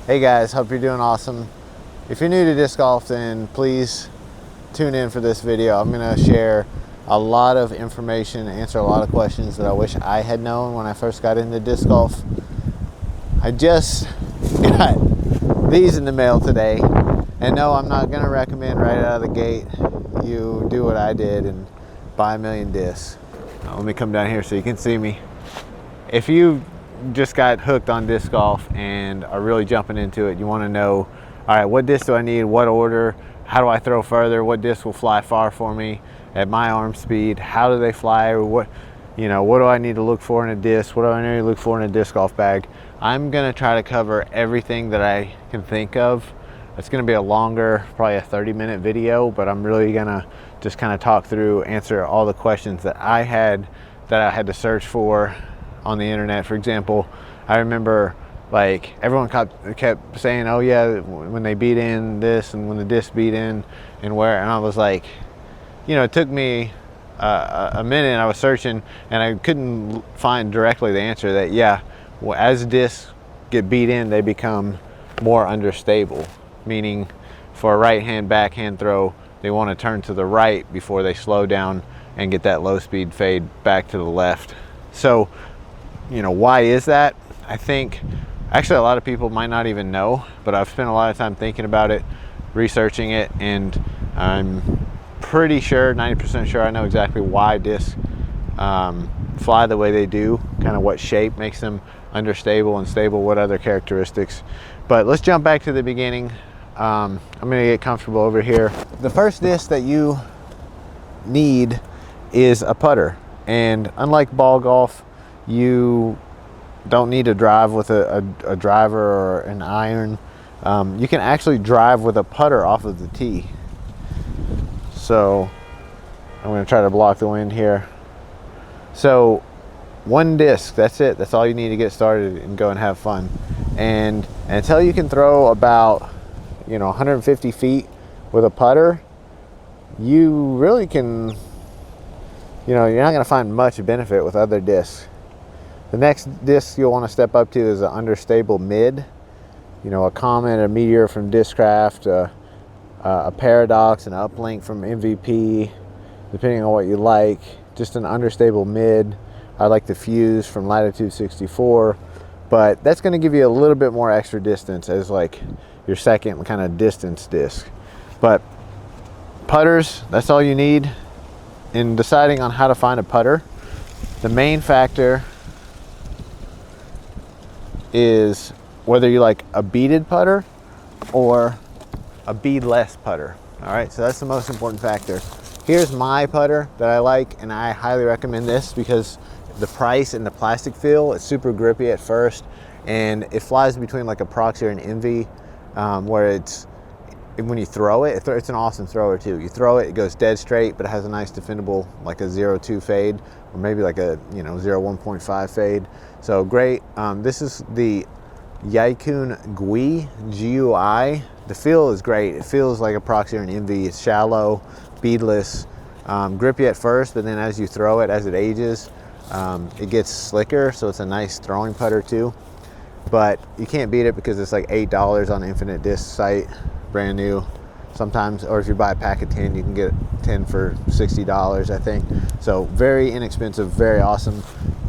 Hey guys, hope you're doing awesome. If you're new to disc golf, then please tune in for this video. I'm gonna share a lot of information, answer a lot of questions that I wish I had known when I first got into disc golf. I just got these in the mail today, and no, I'm not gonna recommend right out of the gate you do what I did and buy a million discs. Let me come down here so you can see me. If you just got hooked on disc golf and are really jumping into it, you want to know, all right, what disc do I need, what order, how do I throw further, what disc will fly far for me at my arm speed, how do they fly, or what do I need to look for in a disc, what do I need to look for in a disc golf bag. I'm going to try to cover everything that I can think of. It's going to be a longer, probably a 30-minute video, but I'm really going to just kind of talk through, answer all the questions that I had to search for on the internet. For example, I remember like everyone kept saying, oh yeah, when they beat in this and when the disc beat in and where, and I was like, it took me a minute. I was searching and I couldn't find directly the answer that, yeah, well, as discs get beat in, they become more understable, meaning for a right hand backhand throw, they want to turn to the right before they slow down and get that low speed fade back to the left. So why is that? I think actually a lot of people might not even know, but I've spent a lot of time thinking about it, researching it, and I'm pretty sure, 90% sure, I know exactly why discs fly the way they do, kind of what shape makes them understable and stable, what other characteristics. But let's jump back to the beginning. I'm gonna get comfortable over here. The first disc that you need is a putter, and unlike ball golf, you don't need to drive with a driver or an iron. You can actually drive with a putter off of the tee. So I'm going to try to block the wind here. So one disc, that's it. That's all you need to get started and go and have fun. And until you can throw about 150 feet with a putter, you really can, you're not going to find much benefit with other discs. The next disc you'll want to step up to is an understable mid. A Comet, a Meteor from Discraft, a Paradox, an Uplink from MVP, depending on what you like. Just an understable mid. I like the Fuse from Latitude 64, but that's going to give you a little bit more extra distance as like your second kind of distance disc. But putters, that's all you need. In deciding on how to find a putter, the main factor is whether you like a beaded putter or a beadless putter. All right, so that's the most important factor. Here's my putter that I like, and I highly recommend this because the price and the plastic feel, it's super grippy at first, and it flies between like a Proxy or an Envy, where it's, when you throw it, it's an awesome thrower too. You throw it, it goes dead straight, but it has a nice defendable, like a 0.2 fade, or maybe like a 0.1.5 fade. So great. This is the Yikun GUI, GUI. The feel is great. It feels like a Proxy or an Envy. It's shallow, beadless, grippy at first, but then as you throw it, as it ages, it gets slicker. So it's a nice throwing putter too. But you can't beat it because it's like $8 on Infinite Disc site, brand new. Sometimes, or if you buy a pack of 10, you can get 10 for $60, I think. So very inexpensive, very awesome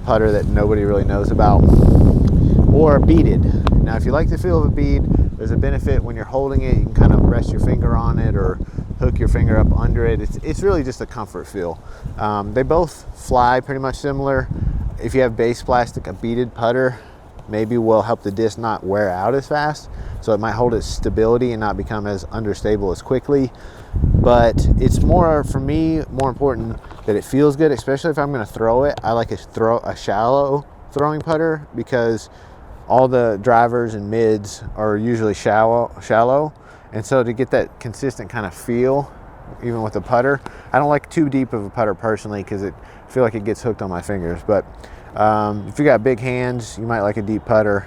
putter that nobody really knows about. Or beaded. Now, if you like the feel of a bead, there's a benefit when you're holding it. You can kind of rest your finger on it or hook your finger up under it. It's really just a comfort feel. They both fly pretty much similar. If you have base plastic, a beaded putter maybe will help the disc not wear out as fast, so it might hold its stability and not become as understable as quickly. But it's more, for me, more important that it feels good, especially if I'm going to throw it. I like a shallow throwing putter because all the drivers and mids are usually shallow, and so to get that consistent kind of feel, even with a putter, I don't like too deep of a putter personally because I feel like it gets hooked on my fingers. But if you got big hands, you might like a deep putter.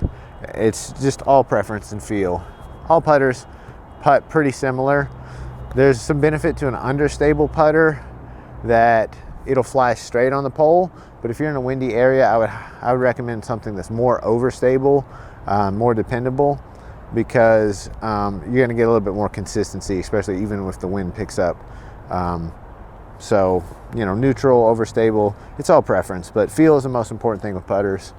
It's just all preference and feel. All putters putt pretty similar. There's some benefit to an understable putter that it'll fly straight on the pole, but if you're in a windy area, I would recommend something that's more overstable, more dependable. because you're going to get a little bit more consistency, especially even if the wind picks up. So, you know, neutral, overstable, it's all preference, but feel is the most important thing with putters.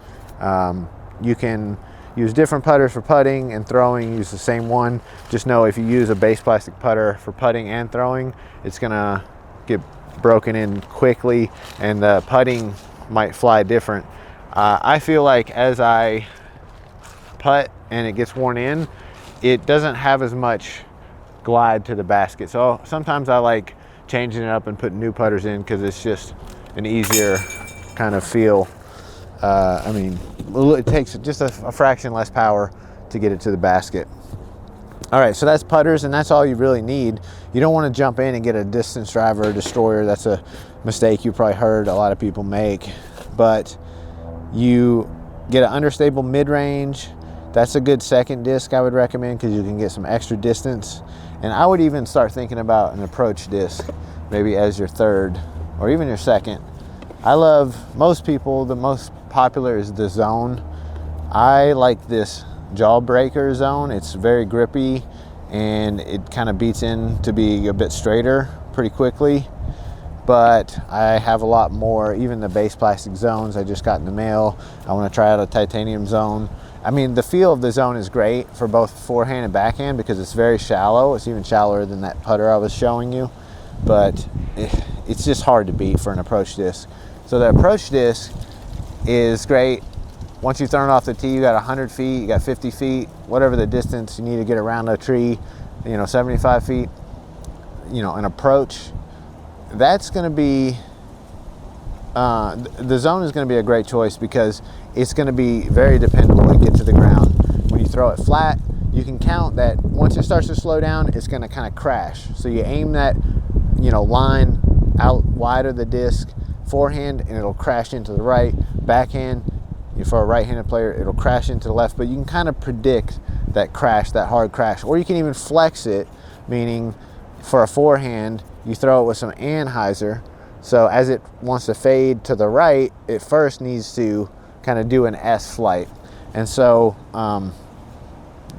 You can use different putters for putting and throwing, use the same one. Just know if you use a base plastic putter for putting and throwing, it's gonna get broken in quickly and the putting might fly different. I feel like as I putt and it gets worn in, it doesn't have as much glide to the basket. So sometimes I like changing it up and putting new putters in because it's just an easier kind of feel. I mean, it takes just a fraction less power to get it to the basket. All right, so that's putters, and that's all you really need. You don't want to jump in and get a distance driver or destroyer. That's a mistake you probably heard a lot of people make. But you get an understable mid-range. That's a good second disc I would recommend because you can get some extra distance. And I would even start thinking about an approach disc, maybe as your third or even your second. I love, most people, the most popular is the Zone. I like this Jawbreaker Zone. It's very grippy and it kind of beats in to be a bit straighter pretty quickly. But I have a lot more, even the base plastic Zones I just got in the mail. I want to try out a titanium Zone. I mean, the feel of the Zone is great for both forehand and backhand because it's very shallow. It's even shallower than that putter I was showing you. But it's just hard to beat for an approach disc. So the approach disc is great. Once you've thrown off the tee, you got 100 feet, you got 50 feet, whatever the distance you need to get around a tree, 75 feet, an approach. That's going to be, the Zone is going to be a great choice because it's going to be very dependable to get to the ground. When you throw it flat, you can count that once it starts to slow down, it's going to kind of crash. So you aim that, line out wide of the disc, forehand, and it'll crash into the right. Backhand, for a right-handed player, it'll crash into the left, but you can kind of predict that crash, that hard crash. Or you can even flex it, meaning for a forehand, you throw it with some anhyzer. So as it wants to fade to the right, it first needs to kind of do an S flight. And so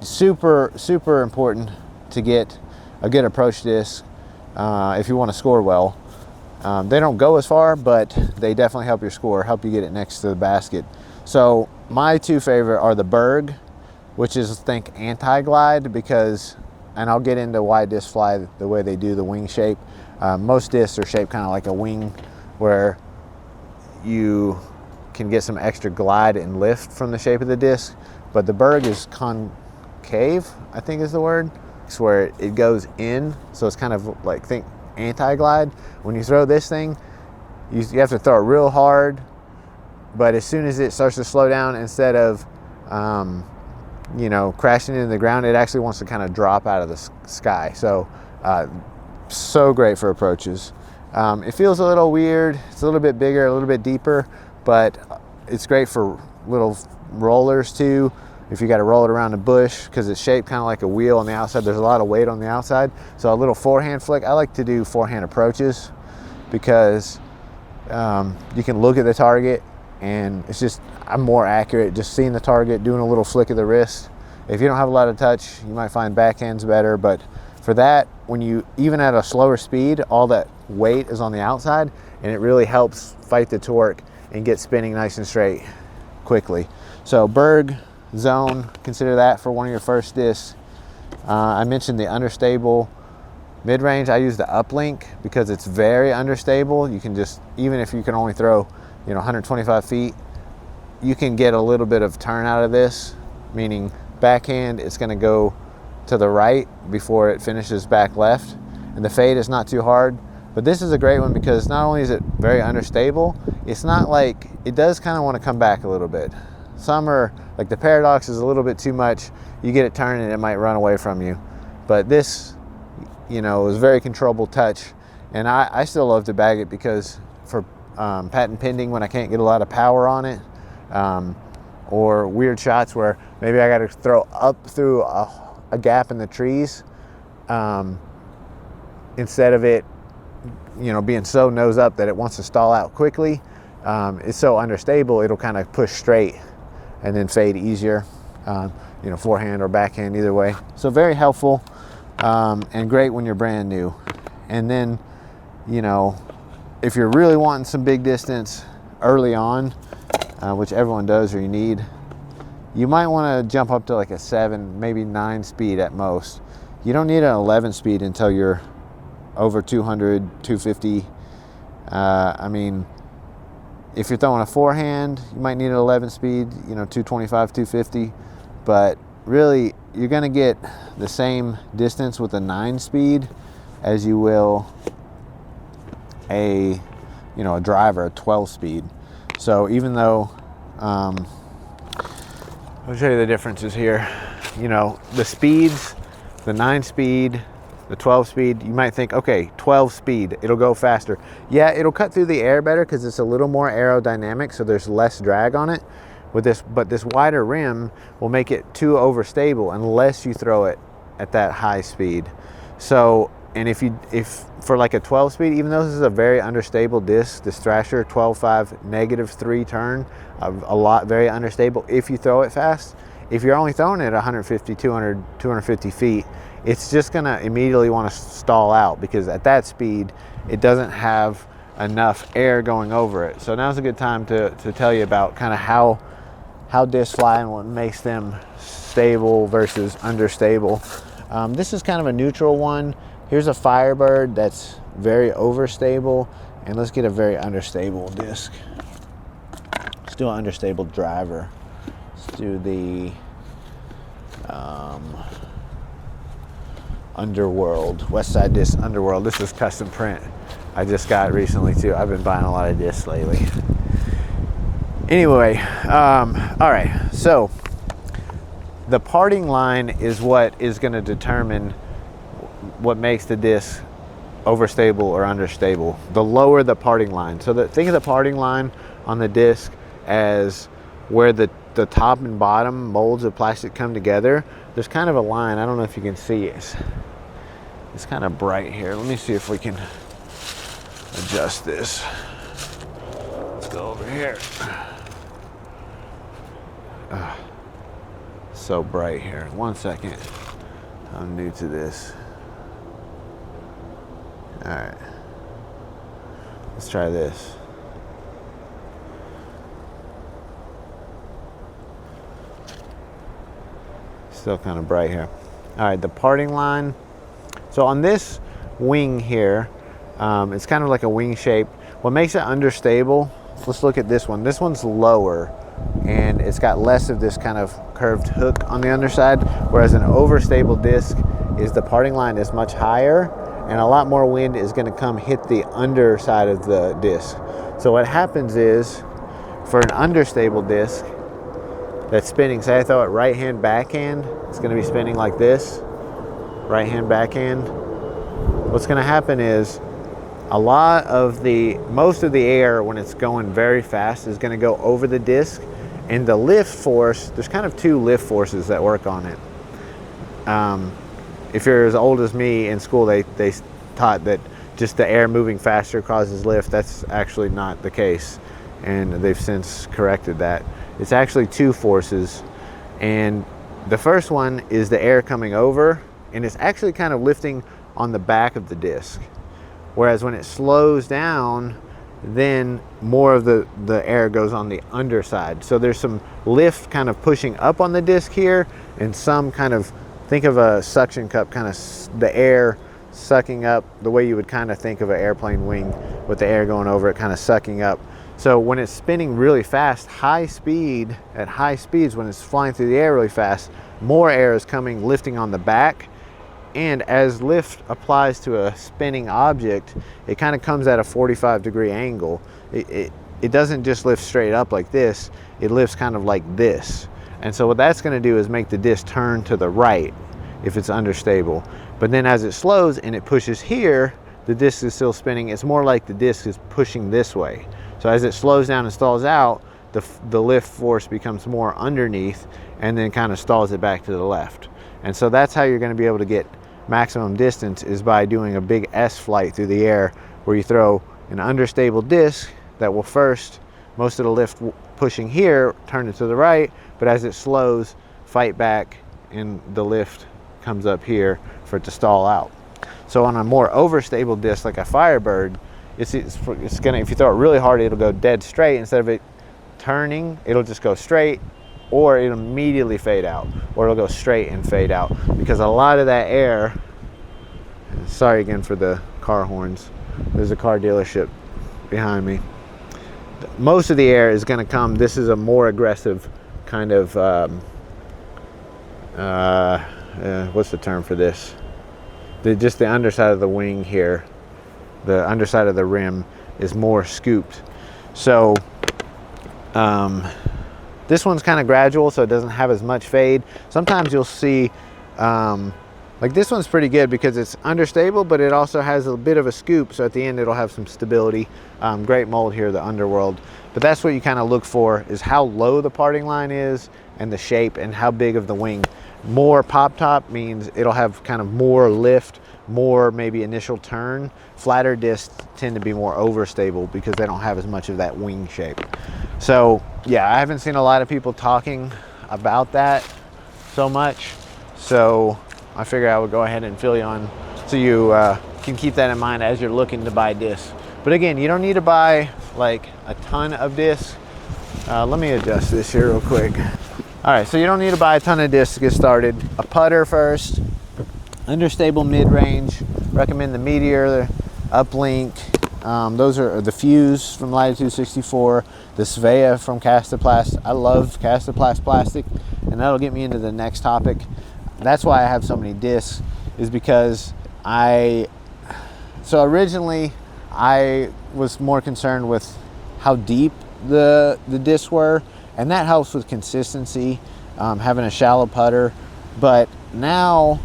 super, super important to get a good approach disc if you want to score well. They don't go as far, but they definitely help your score, help you get it next to the basket. So my two favorite are the Berg, which is, think, anti-glide, because, and I'll get into why discs fly the way they do, the wing shape. Most discs are shaped kind of like a wing, where you can get some extra glide and lift from the shape of the disc. But the Berg is concave, I think is the word. It's where it goes in, so it's kind of like, think, anti-glide. When you throw this thing, you have to throw it real hard, but as soon as it starts to slow down, instead of crashing into the ground, it actually wants to kind of drop out of the sky. So so great for approaches. It feels a little weird. It's a little bit bigger, a little bit deeper, but it's great for little rollers too. If you got to roll it around the bush, because it's shaped kind of like a wheel on the outside, there's a lot of weight on the outside. So a little forehand flick. I like to do forehand approaches because you can look at the target and I'm more accurate just seeing the target, doing a little flick of the wrist. If you don't have a lot of touch, you might find backhands better, but for that, when you, even at a slower speed, all that weight is on the outside and it really helps fight the torque and get spinning nice and straight quickly. So Berg, Zone, consider that for one of your first discs. I mentioned the understable mid-range. I use the Uplink because it's very understable. You can just, even if you can only throw 125 feet, you can get a little bit of turn out of this, meaning backhand, it's going to go to the right before it finishes back left, and the fade is not too hard. But this is a great one because not only is it very understable, it's not like, it does kind of want to come back a little bit. Some are, like the Paradox is a little bit too much. You get it turning and it might run away from you. But this, is very controllable touch. And I still love to bag it because for patent pending, when I can't get a lot of power on it, or weird shots where maybe I got to throw up through a gap in the trees, instead of it, being so nose up that it wants to stall out quickly, it's so understable, it'll kind of push straight and then fade easier. you know, forehand or backhand, either way. So very helpful and great when you're brand new. And then, you know, if you're really wanting some big distance early on, which everyone does or you need, you might want to jump up to like a 7, maybe 9 speed at most. You don't need an 11 speed until you're over 200, 250. I mean, if you're throwing a forehand, you might need an 11 speed, you know, 225, 250. But really, you're going to get the same distance with a 9 speed as you will a, you know, a driver, a 12 speed. So even though, I'll show you the differences here. You know, the speeds, the 9 speed, the 12 speed, you might think, okay, 12 speed, it'll go faster. Yeah, it'll cut through the air better because it's a little more aerodynamic, so there's less drag on it with this, but this wider rim will make it too overstable unless you throw it at that high speed. So, and if for like a 12 speed, even though this is a very understable disc, this Thrasher 12.5 -3 turn, a lot, very understable if you throw it fast. If you're only throwing it at 150, 200, 250 feet, it's just gonna immediately want to stall out because at that speed, it doesn't have enough air going over it. So now's a good time to tell you about kind of how discs fly and what makes them stable versus understable. This is kind of a neutral one. Here's a Firebird that's very overstable, and let's get a very understable disc. Let's do an understable driver. Let's do the Underworld, Westside Disc Underworld. This is custom print. I just got it recently too. I've been buying a lot of discs lately. Anyway, all right, so the parting line is what is going to determine what makes the disc overstable or understable. The lower the parting line. So think of the parting line on the disc as where the top and bottom molds of plastic come together. There's kind of a line. I don't know if you can see it. It's kind of bright here. Let me see if we can adjust this. Let's go over here. So bright here. 1 second. I'm new to this. All right. Let's try this. Still kind of bright here. All right, the parting line. So on this wing here, it's kind of like a wing shape. What makes it understable, let's look at this one. This one's lower and it's got less of this kind of curved hook on the underside, whereas an overstable disc is the parting line is much higher and a lot more wind is going to come hit the underside of the disc. So what happens is for an understable disc that's spinning, say I throw it right hand backhand, it's going to be spinning like this, right hand backhand. What's going to happen is most of the air when it's going very fast is going to go over the disc, and the lift force, there's kind of two lift forces that work on it. If you're as old as me, in school they taught that just the air moving faster causes lift. That's actually not the case, and they've since corrected that. It's actually two forces, and the first one is the air coming over, and it's actually kind of lifting on the back of the disc. Whereas when it slows down, then more of the air goes on the underside. So there's some lift kind of pushing up on the disc here, and some kind of, think of a suction cup, kind of the air sucking up the way you would kind of think of an airplane wing with the air going over it, kind of sucking up. So when it's spinning really fast, high speed, at high speeds, when it's flying through the air really fast, more air is coming, lifting on the back. And as lift applies to a spinning object, it kind of comes at a 45-degree angle. It doesn't just lift straight up like this, it lifts kind of like this. And so what that's going to do is make the disc turn to the right if it's understable. But then as it slows and it pushes here, the disc is still spinning. It's more like the disc is pushing this way. So as it slows down and stalls out, the lift force becomes more underneath and then kind of stalls it back to the left. And so that's how you're going to be able to get maximum distance, is by doing a big S flight through the air, where you throw an understable disc that will first, most of the lift pushing here, turn it to the right, but as it slows, fight back, and the lift comes up here for it to stall out. So on a more overstable disc like a Firebird, it's gonna, if you throw it really hard, it'll go dead straight. Instead of it turning, it'll just go straight, or it'll immediately fade out, or it'll go straight and fade out, because a lot of that air, sorry again for the car horns, there's a car dealership behind me, most of the air is going to come, this is a more aggressive kind of what's the term for this, just the underside of the wing here, the underside of the rim is more scooped. So this one's kind of gradual, so it doesn't have as much fade. Sometimes you'll see like this one's pretty good because it's understable, but it also has a bit of a scoop, so at the end it'll have some stability. Great mold here, the Underworld. But that's what you kind of look for, is how low the parting line is and the shape and how big of the wing. More pop top means it'll have kind of more lift, more maybe initial turn. Flatter discs tend to be more overstable because they don't have as much of that wing shape. So yeah, I haven't seen a lot of people talking about that so much, so I figured I would go ahead and fill you on so you can keep that in mind as you're looking to buy discs. But again, you don't need to buy like a ton of discs. Let me adjust this here real quick. All right, so you don't need to buy a ton of discs to get started. A putter first, understable mid-range. Recommend the Meteor, the Uplink. Those are the Fuse from Latitude 64, the Svea from Kastaplast. I love Kastaplast plastic, and that'll get me into the next topic. That's why I have so many discs, is because so originally I was more concerned with how deep the discs were, and that helps with consistency, having a shallow putter. But now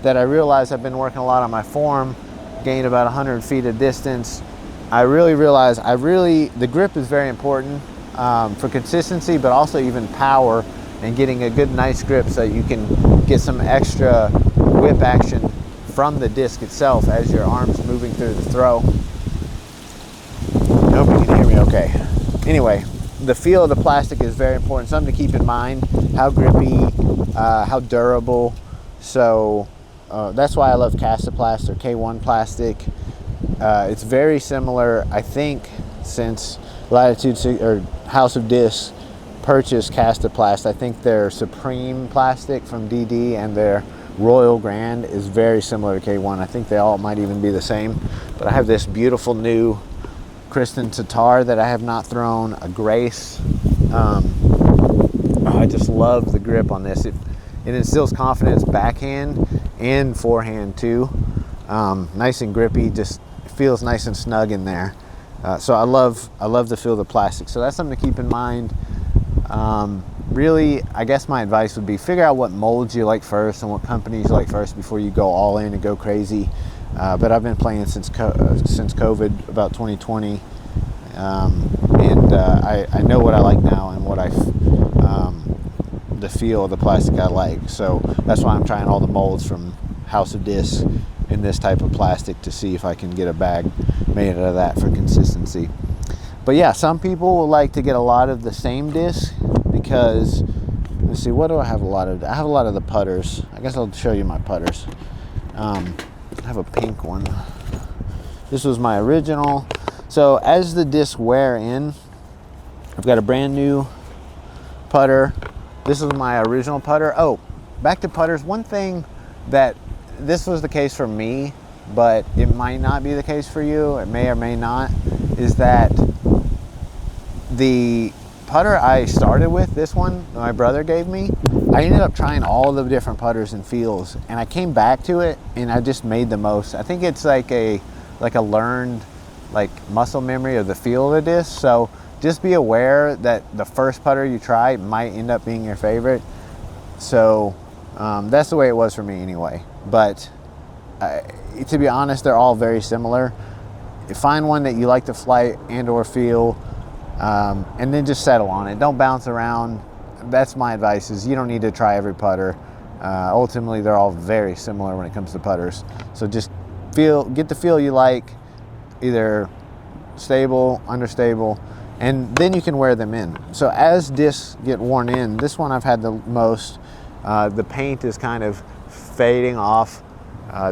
that I realize I've been working a lot on my form, gained about 100 feet of distance, I really realize the grip is very important for consistency, but also even power and getting a good nice grip so you can get some extra whip action from the disc itself as your arm's moving through the throw. I hope you can hear me okay. Anyway, the feel of the plastic is very important, something to keep in mind, how grippy, how durable. So that's why I love Kastaplast or K1 plastic. It's very similar, I think, since Latitude or House of Discs purchased Kastaplast. I think their Supreme plastic from DD and their Royal Grand is very similar to K1. I think they all might even be the same. But I have this beautiful new Kristen Tatar that I have not thrown, a Grace. I just love the grip on this. It instills confidence backhand and forehand too. Nice and grippy, just feels nice and snug in there. So I love the feel of the plastic. So that's something to keep in mind. Really, I guess my advice would be figure out what molds you like first and what companies you like first before you go all in and go crazy. But I've been playing since COVID, about 2020, and I know what I like now and what the feel of the plastic I like. So that's why I'm trying all the molds from House of Discs in this type of plastic to see if I can get a bag made out of that for consistency. But yeah, some people will like to get a lot of the same disc because, let's see, what do I have a lot of? I have a lot of the putters. I guess I'll show you my putters. I have a pink one. This was my original. So as the discs wear in, I've got a brand new putter. This is my original putter. Oh, back to putters. One thing that this was the case for me, but it might not be the case for you, it may or may not, is that the putter I started with, this one my brother gave me, I ended up trying all the different putters and feels, and I came back to it and I just made the most. I think it's like a learned muscle memory of the feel of the disc. So just be aware that the first putter you try might end up being your favorite. So that's the way it was for me anyway. But to be honest, they're all very similar. You find one that you like the flight and or feel, and then just settle on it. Don't bounce around. That's my advice, is you don't need to try every putter. Ultimately, they're all very similar when it comes to putters. So just get the feel you like, either stable, understable, and then you can wear them in. So as discs get worn in, this one I've had the most, The paint is kind of fading off.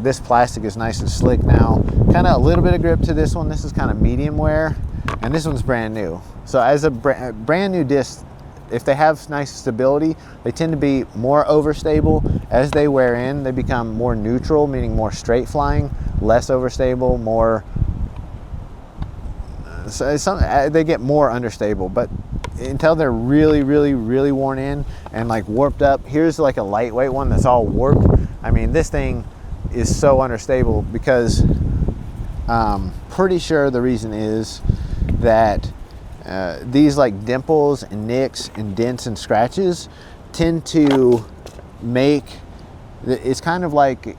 This plastic is nice and slick now. Kind of a little bit of grip to this one. This is kind of medium wear, and this one's brand new. So as a brand new disc, if they have nice stability, they tend to be more overstable. As they wear in, they become more neutral, meaning more straight flying, less overstable, more, they get more understable. But until they're really, really, really worn in and like warped up, here's like a lightweight one that's all warped. I mean, this thing is so unstable because pretty sure the reason is that these like dimples and nicks and dents and scratches tend to make, it's kind of like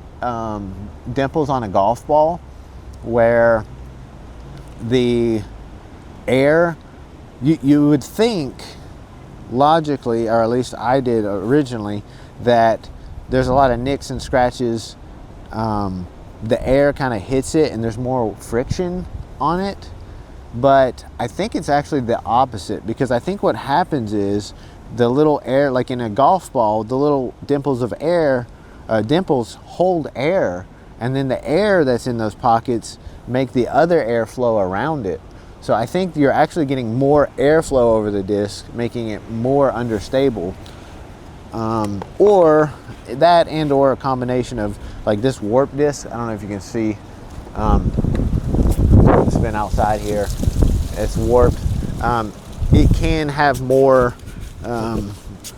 dimples on a golf ball, where the air, you would think logically, or at least I did originally, that there's a lot of nicks and scratches. The air kind of hits it and there's more friction on it. But I think it's actually the opposite, because I think what happens is the little air, like in a golf ball, the little dimples of air, dimples hold air, and then the air that's in those pockets make the other air flow around it. So I think you're actually getting more airflow over the disc, making it more understable. Or that, and or a combination of like this warp disc. I don't know if you can see, it's been outside here, it's warped. It can have more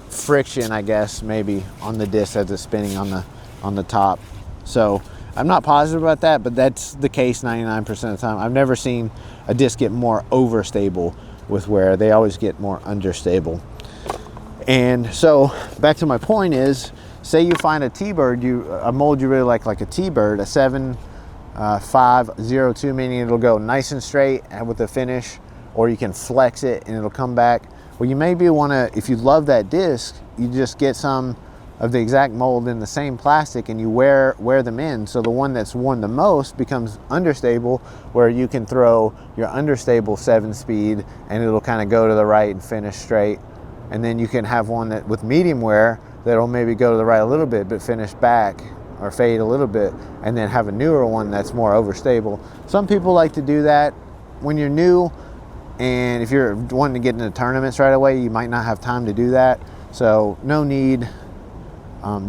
friction, I guess, maybe on the disc as it's spinning on the top. So I'm not positive about that, but that's the case 99% of the time. I've never seen a disc get more overstable with wear. They always get more understable. And so back to my point is, say you find a T-Bird, a mold you really like a T-Bird, a 7502, meaning it'll go nice and straight and with the finish, or you can flex it and it'll come back. Well, you maybe want to, if you love that disc, you just get some of the exact mold in the same plastic and you wear them in. So the one that's worn the most becomes understable, where you can throw your understable 7-speed and it'll kind of go to the right and finish straight. And then you can have one that with medium wear that'll maybe go to the right a little bit but finish back or fade a little bit, and then have a newer one that's more overstable. Some people like to do that when you're new, and if you're wanting to get into tournaments right away, you might not have time to do that. So no need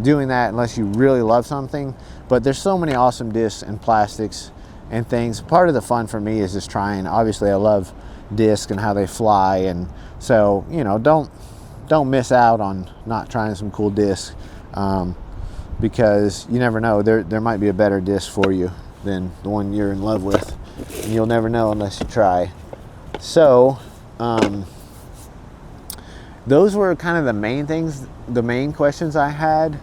doing that unless you really love something. But there's so many awesome discs and plastics and things. Part of the fun for me is just trying. Obviously I love discs and how they fly, and so, you know, don't miss out on not trying some cool discs, because you never know, there might be a better disc for you than the one you're in love with, and you'll never know unless you try. So those were kind of the main things, the main questions I had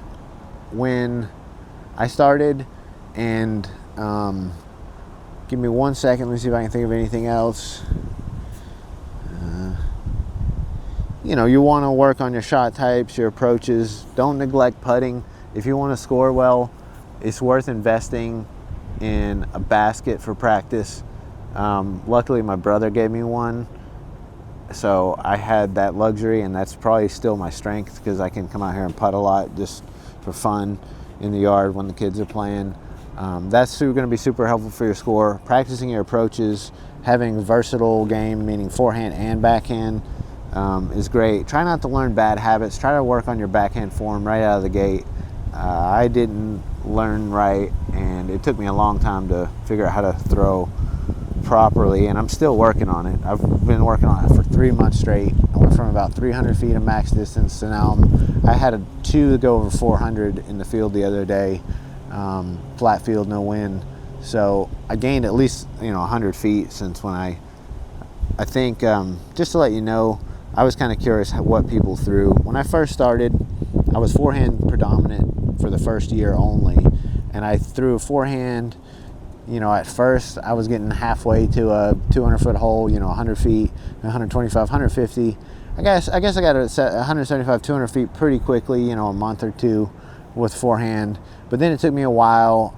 when I started. And give me 1 second, let me see if I can think of anything else. You know, you want to work on your shot types, your approaches. Don't neglect putting. If you want to score well, it's worth investing in a basket for practice. Luckily, my brother gave me one, so I had that luxury, and that's probably still my strength, because I can come out here and putt a lot just for fun in the yard when the kids are playing. That's going to be super helpful for your score. Practicing your approaches, having a versatile game, meaning forehand and backhand, is great. Try not to learn bad habits. Try to work on your backhand form right out of the gate. I didn't learn right, and it took me a long time to figure out how to throw properly, and I'm still working on it. I've been working on it for 3 months straight. I went from about 300 feet of max distance to now I had a 2 go over 400 in the field the other day, flat field, no wind. So I gained at least 100 feet since when I think, just to let you know, I was kind of curious what people threw. When I first started, I was forehand predominant for the first year only, and I threw a forehand. At first I was getting halfway to a 200-foot hole, 100 feet, 125, 150. I guess I got it at 175, 200 feet pretty quickly, a month or two with forehand. But then it took me a while.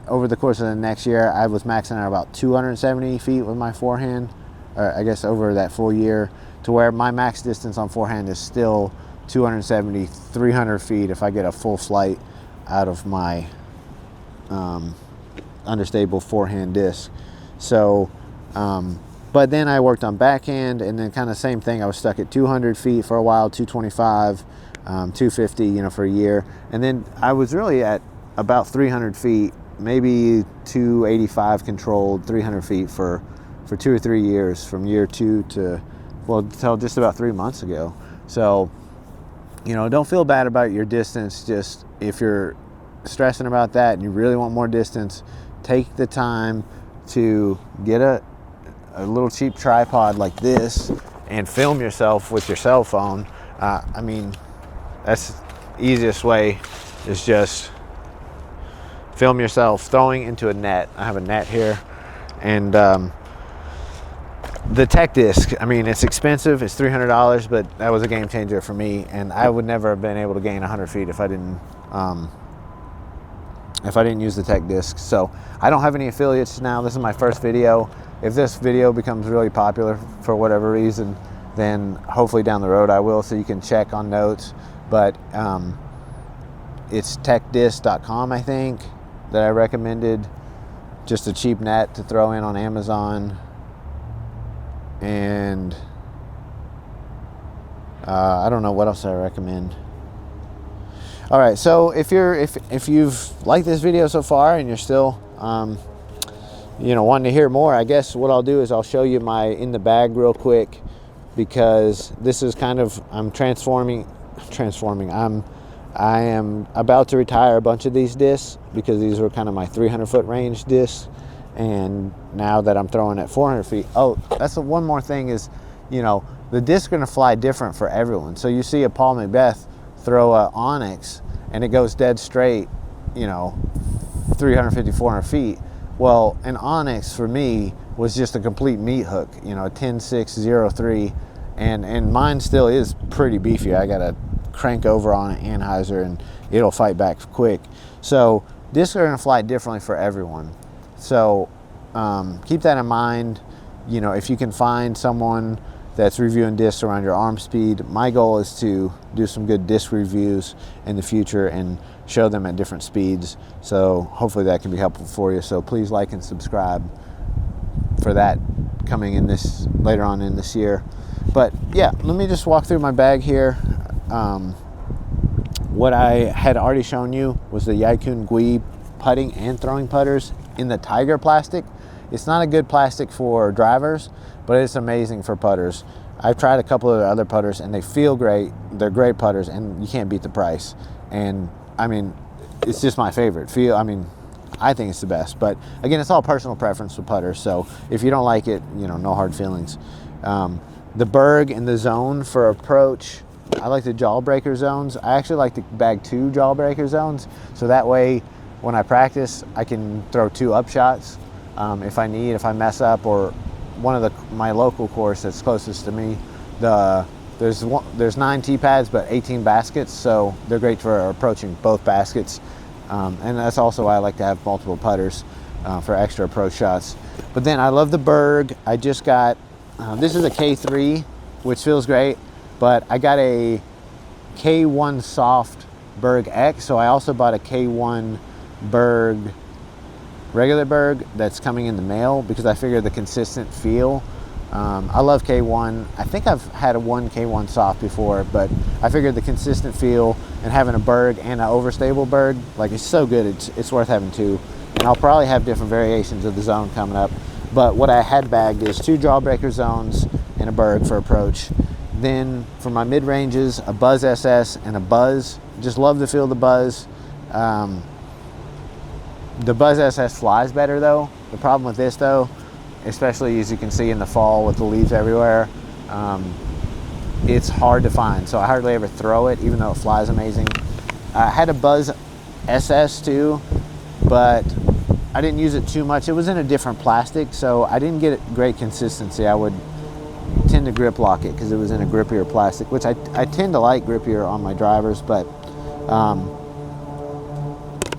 Over the course of the next year, I was maxing out about 270 feet with my forehand, or I guess over that full year, to where my max distance on forehand is still 270, 300 feet if I get a full flight out of my understable forehand disc. So, but then I worked on backhand, and then kind of same thing. I was stuck at 200 feet for a while, 225, 250, you know, for a year. And then I was really at about 300 feet, maybe 285 controlled, 300 feet for 2 or 3 years, from year 2 to, well, till just about 3 months ago. So, you know, don't feel bad about your distance. Just if you're stressing about that and you really want more distance, take the time to get a little cheap tripod like this and film yourself with your cell phone. I mean, that's the easiest way, is just film yourself throwing into a net. I have a net here, and the Tech Disc, I mean, it's expensive. It's $300, but that was a game changer for me, and I would never have been able to gain 100 feet if I didn't use the Tech Disc. So I don't have any affiliates now. This is my first video. If this video becomes really popular for whatever reason, then hopefully down the road I will, so you can check on notes. But it's techdisc.com, I think, that I recommended. Just a cheap net to throw in on Amazon. And I don't know what else I recommend. All right, so if you've liked this video so far and you're still you know, wanting to hear more, I guess what I'll do is I'll show you my in the bag real quick, because this is kind of, I am about to retire a bunch of these discs, because these were kind of my 300 foot range discs. And now that I'm throwing at 400 feet, oh, that's one more thing is, you know, the discs are going to fly different for everyone. So you see a Paul McBeth throw a Onyx and it goes dead straight, you know, 350, 400 feet. Well, an Onyx for me was just a complete meat hook, you know, a 10.603, and mine still is pretty beefy. I got to crank over on an Anheuser and it'll fight back quick. So discs are going to fly differently for everyone. So keep that in mind. You know, if you can find someone that's reviewing discs around your arm speed, my goal is to do some good disc reviews in the future and show them at different speeds. So hopefully that can be helpful for you. So please like and subscribe for that coming in this later on in this year. But yeah, let me just walk through my bag here. What I had already shown you was the Yaikun Gui putting and throwing putters in the Tiger plastic. It's not a good plastic for drivers, but it's amazing for putters. I've tried a couple of other putters and they feel great. They're great putters and you can't beat the price. And I mean, it's just my favorite. I think it's the best, but again, it's all personal preference with putters. So if you don't like it, you know, no hard feelings. The Berg and the Zone for approach, I like the Jawbreaker zones. I actually like to bag 2 Jawbreaker zones, so that way when I practice, I can throw 2 up shots if I mess up, or one of my local course that's closest to me, there's 9 tee pads but 18 baskets, so they're great for approaching both baskets, and that's also why I like to have multiple putters for extra approach shots. But then I love the Berg. I just got this is a K3, which feels great, but I got a K1 Soft Berg X, so I also bought a K1 Berg, regular Berg, that's coming in the mail, because I figured the consistent feel. I love K1. I think I've had one K1 Soft before, but I figured the consistent feel and having a Berg and an overstable Berg, like, it's so good, it's worth having 2. And I'll probably have different variations of the Zone coming up. But what I had bagged is 2 Jawbreaker zones and a Berg for approach. Then for my mid-ranges, a Buzz SS and a Buzz. Just love the feel of the Buzz. The Buzz SS flies better though. The problem with this though, especially as you can see in the fall with the leaves everywhere, it's hard to find. So I hardly ever throw it, even though it flies amazing. I had a Buzz SS too, but I didn't use it too much. It was in a different plastic, so I didn't get great consistency. I would tend to grip lock it because it was in a grippier plastic, which I tend to like grippier on my drivers, but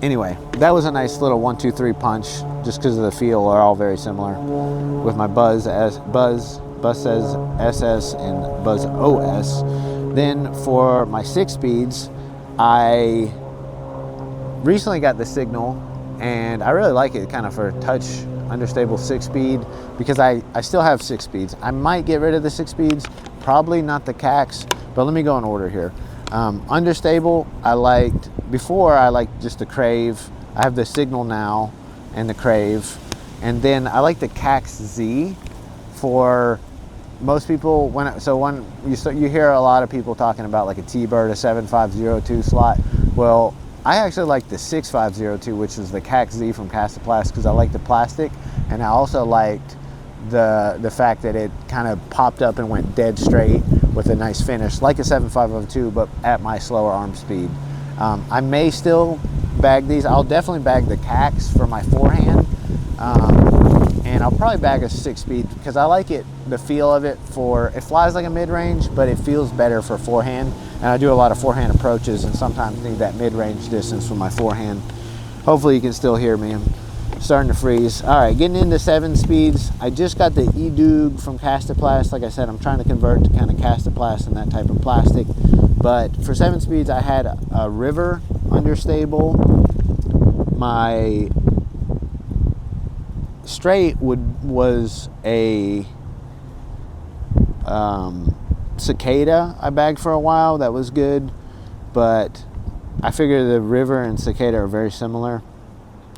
anyway, that was a nice little 1, 2, 3 punch, just because of the feel are all very similar. With my Buzz says SS and Buzz OS. Then for my 6 speeds, I recently got the Signal, and I really like it kind of for touch understable 6 speed, because I still have 6 speeds. I might get rid of the 6 speeds, probably not the CACs, but let me go in order here. Understable, before I liked just the Crave. I have the Signal now and the Crave, and then I like the CACs Z. For most people, you hear a lot of people talking about like a T-Bird, a 7502 slot. Well, I actually like the 6502, which is the CACs Z from Castaplast, because I like the plastic, and I also liked the fact that it kind of popped up and went dead straight with a nice finish, like a 7502, but at my slower arm speed. I may still bag these. I'll definitely bag the CACs for my forehand, and I'll probably bag a 6 speed because I like it, the feel of it. It flies like a mid-range, but it feels better for forehand, and I do a lot of forehand approaches and sometimes need that mid-range distance for my forehand. Hopefully you can still hear me. I'm starting to freeze. All right, getting into 7 speeds. I just got the eDoog from Castaplast. Like I said, I'm trying to convert to kind of Castaplast and that type of plastic. But for 7 speeds, I had a River understable. My straight was a Cicada I bagged for a while. That was good, but I figured the River and Cicada are very similar.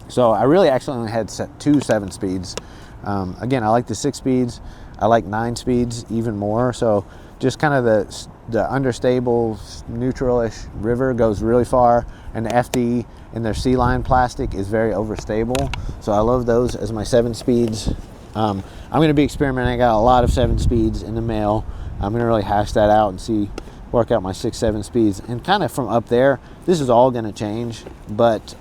So I really actually only had 2 7 speeds. Again, I like the 6 speeds. I like 9 speeds even more. So just kind of the understable, neutral-ish River goes really far, and the FD in their C-line plastic is very overstable. So I love those as my 7 speeds. I'm going to be experimenting. I got a lot of 7 speeds in the mail. I'm going to really hash that out and work out my 6, 7 speeds. And kind of from up there, this is all going to change. But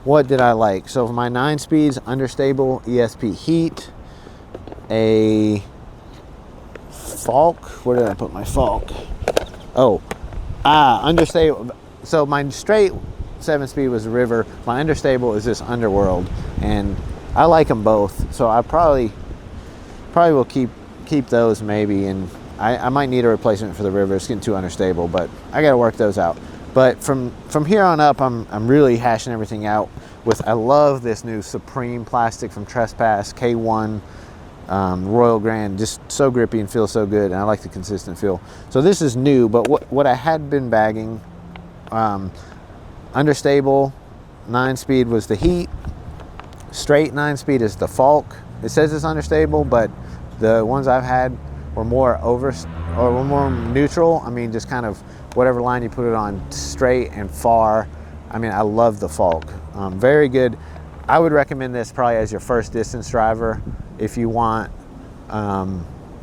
what did I like? So for my 9 speeds, understable ESP Heat, a Falk. Where did I put my Falk? Understable. So my straight 7 speed was a River. My understable is this Underworld, and I like them both. So I probably will keep those maybe, and I might need a replacement for the River. It's getting too understable, but I got to work those out. But from here on up, I'm really hashing everything out I love this new Supreme plastic from Trespass K1 Royal Grand. Just so grippy and feels so good, and I like the consistent feel. So this is new, but what I had been bagging, understable 9 speed was the Heat. Straight 9 speed is the Falk. It says it's understable, but the ones I've had were more more neutral. I mean, just kind of whatever line you put it on, straight and far. I mean, I love the Falk. Very good. I would recommend this probably as your first distance driver if you want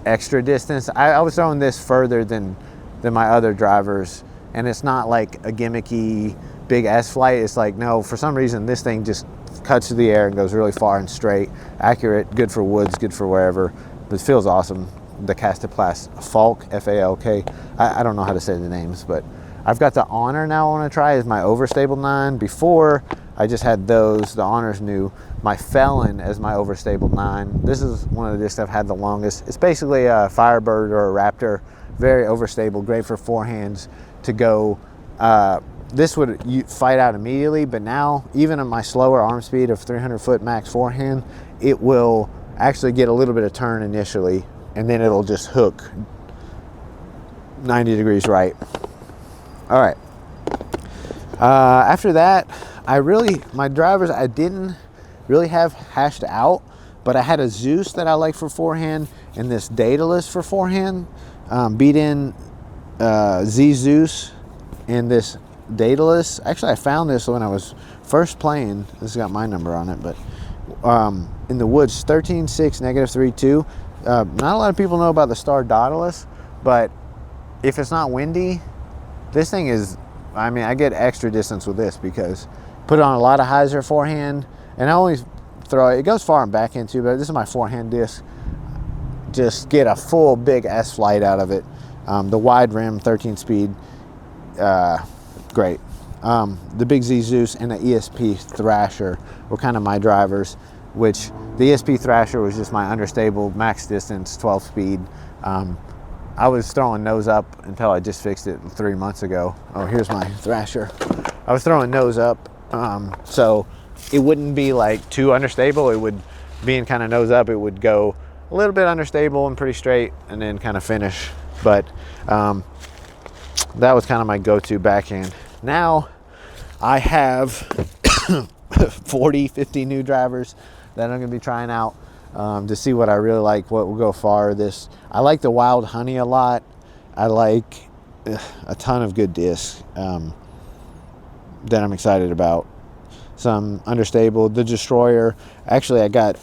extra distance. I was throwing this further than my other drivers, and it's not like a gimmicky big S-Flight. It's like, no, for some reason this thing just cuts through the air and goes really far and straight. Accurate, good for woods, good for wherever. But it feels awesome. The Castaplast Falk, F-A-L-K. I don't know how to say the names, but I've got the Honor now I want to try as my overstable 9. Before, I just had those. The Honor's new. My Felon as my overstable 9. This is one of the discs I've had the longest. It's basically a Firebird or a Raptor. Very overstable, great for forehands to go. This would fight out immediately, but now, even at my slower arm speed of 300 foot max forehand, it will actually get a little bit of turn initially, and then it'll just hook 90 degrees right. All right. After that, my drivers I didn't really have hashed out, but I had a Zeus that I like for forehand and this Daedalus for forehand. Beat in Z Zeus and this Daedalus. Actually, I found this when I was first playing. This has got my number on it, but in the woods, 13.6, -3.2. Not a lot of people know about the Star Daedalus, but if it's not windy, this thing is, I mean, I get extra distance with this because put it on a lot of hyzer forehand, and I only throw it goes far and back into, but this is my forehand disc. Just get a full big S-Flight out of it. The wide rim 13 speed, great. The big Z Zeus and the ESP Thrasher were kind of my drivers, which the ESP Thrasher was just my understable max distance 12 speed. I was throwing nose up until I just fixed it 3 months ago. Oh, here's my Thrasher. I was throwing nose up, so it wouldn't be like too understable. It would, being kind of nose up, it would go a little bit understable and pretty straight, and then kind of finish. But that was kind of my go-to backhand. Now I have 40, 50 new drivers that I'm going to be trying out to see what I really like, what will go far. I like the Wild Honey a lot. I like a ton of good discs that I'm excited about. Some understable, the Destroyer. Actually, I got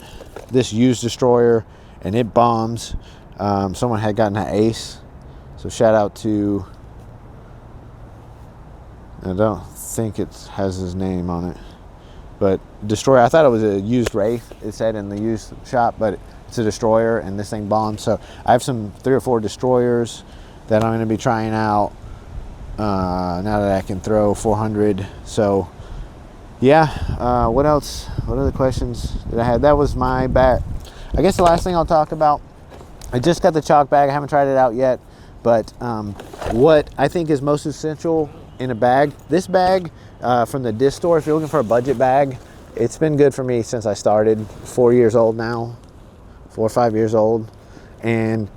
this used Destroyer and it bombs. Someone had gotten an Ace, so shout out to, I don't think it has his name on it, but Destroyer. I thought it was a used Wraith, it said in the used shop, but it's a Destroyer and this thing bombs. So I have 3 or 4 Destroyers that I'm going to be trying out now that I can throw 400. So yeah, what else? What other questions did I have? That was my bat. I guess the last thing I'll talk about, I just got the chalk bag. I haven't tried it out yet, but what I think is most essential in a bag, this bag from the disc store, if you're looking for a budget bag, it's been good for me since I started. 4 years old now, 4 or 5 years old, and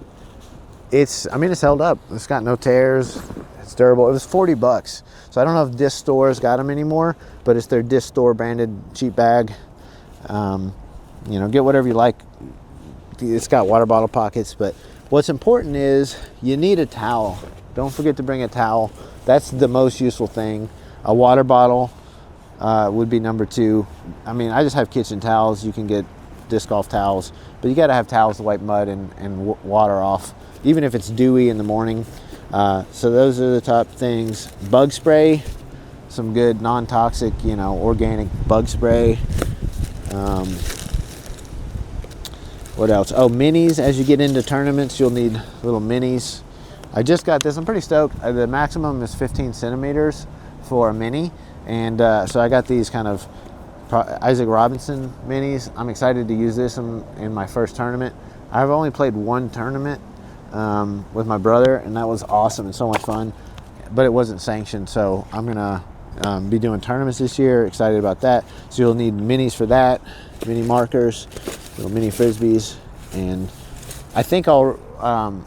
it's held up. It's got no tears. It's durable. It was $40, so I don't know if disc stores got them anymore, but it's their disc store branded cheap bag. You know, get whatever you like. It's got water bottle pockets, but what's important is you need a towel. Don't forget to bring a towel. That's the most useful thing. A water bottle would be number 2. I mean, I just have kitchen towels. You can get disc golf towels, but you got to have towels to wipe mud and water off, even if it's dewy in the morning. So those are the top things. Bug spray, some good non-toxic, you know, organic bug spray. What else? Oh, minis. As you get into tournaments, you'll need little minis. I just got this. I'm pretty stoked. The maximum is 15 centimeters for a mini, and so I got these kind of Isaac Robinson minis. I'm excited to use this in my first tournament. I've only played 1 tournament with my brother, and that was awesome and so much fun, but it wasn't sanctioned, so I'm gonna be doing tournaments this year. Excited about that. So you'll need minis for that, mini markers, little mini frisbees, and I think I'll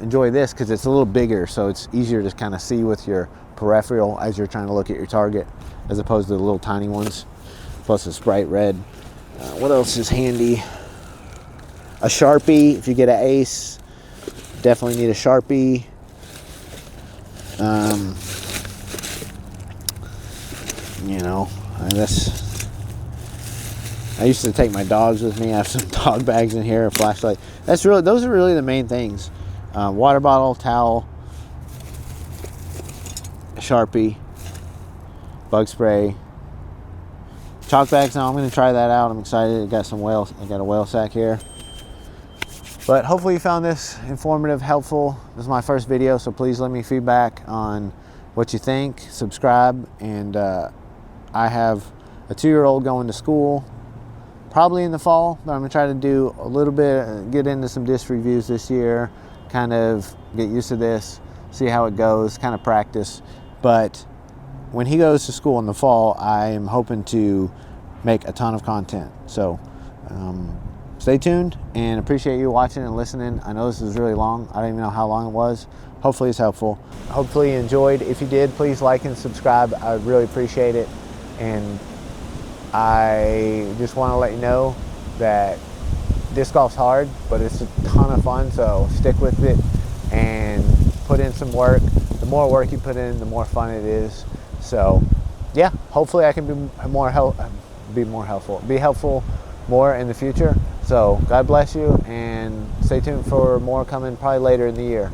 enjoy this because it's a little bigger, so it's easier to kind of see with your peripheral as you're trying to look at your target, as opposed to the little tiny ones. Plus it's bright red. What else is handy? A Sharpie. If you get an Ace, definitely need a Sharpie. You know, I used to take my dogs with me. I have some dog bags in here, a flashlight. Those are really the main things. Water bottle, towel, a Sharpie, bug spray, chalk bags. Now I'm going to try that out. I'm excited. I got a whale sack here. But hopefully you found this informative, helpful. This is my first video, so please let me feedback on what you think. Subscribe, and I have a 2-year-old going to school probably in the fall, but I'm gonna try to do a little bit, get into some disc reviews this year, kind of get used to this, see how it goes, kind of practice. But when he goes to school in the fall, I am hoping to make a ton of content. So stay tuned, and appreciate you watching and listening. I know this is really long. I don't even know how long it was. Hopefully it's helpful. Hopefully you enjoyed. If you did, please like and subscribe. I would really appreciate it. And I just want to let you know that disc golf's hard, but it's a ton of fun, so stick with it and put in some work. The more work you put in, the more fun it is. So yeah, hopefully I can be helpful more in the future. So God bless you, and stay tuned for more coming probably later in the year.